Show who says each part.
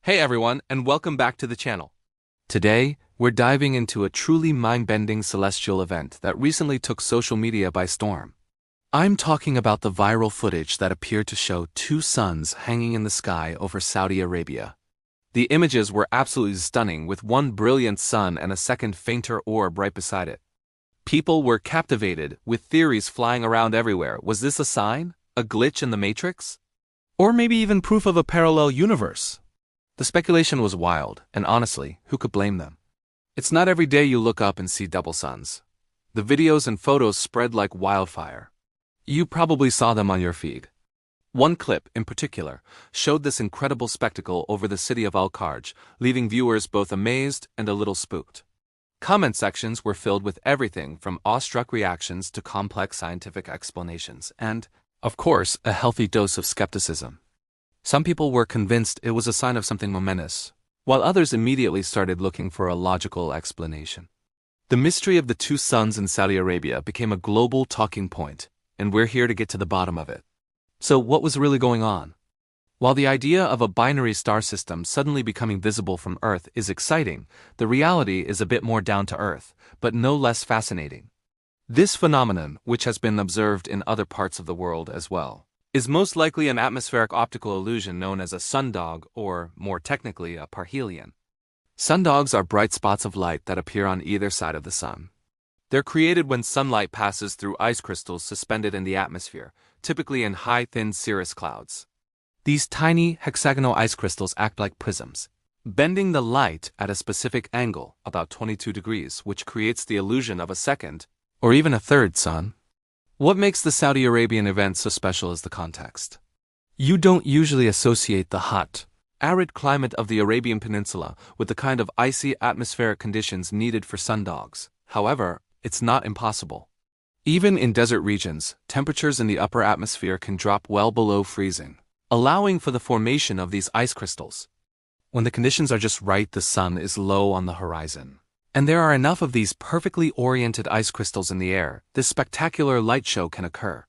Speaker 1: Hey everyone, and welcome back to the channel. Today, we're diving into a truly mind-bending celestial event that recently took social media by storm. I'm talking about the viral footage that appeared to show two suns hanging in the sky over Saudi Arabia. The images were absolutely stunning, with one brilliant sun and a second fainter orb right beside it. People were captivated, with theories flying around everywhere. Was this a sign? A glitch in the Matrix? Or maybe even proof of a parallel universe? The speculation was wild, and honestly, who could blame them? It's not every day you look up and see double suns. The videos and photos spread like wildfire. You probably saw them on your feed. One clip, in particular, showed this incredible spectacle over the city of Al-Kharj, leaving viewers both amazed and a little spooked. Comment sections were filled with everything from awestruck reactions to complex scientific explanations, and, of course, a healthy dose of skepticism. Some people were convinced it was a sign of something momentous, while others immediately started looking for a logical explanation. The mystery of the two suns in Saudi Arabia became a global talking point, and we're here to get to the bottom of it. So what was really going on? While the idea of a binary star system suddenly becoming visible from Earth is exciting, the reality is a bit more down to earth, but no less fascinating. This phenomenon, which has been observed in other parts of the world as well, is most likely an atmospheric optical illusion known as a sundog, or, more technically, a parhelion. Sundogs are bright spots of light that appear on either side of the sun. They're created when sunlight passes through ice crystals suspended in the atmosphere, typically in high, thin cirrus clouds. These tiny, hexagonal ice crystals act like prisms, bending the light at a specific angle, about 22 degrees, which creates the illusion of a second, or even a third sun. What makes the Saudi Arabian event so special is the context. You don't usually associate the hot, arid climate of the Arabian Peninsula with the kind of icy atmospheric conditions needed for sundogs. However, it's not impossible. Even in desert regions, temperatures in the upper atmosphere can drop well below freezing, allowing for the formation of these ice crystals. When the conditions are just right, the sun is low on the horizon, and there are enough of these perfectly oriented ice crystals in the air, this spectacular light show can occur.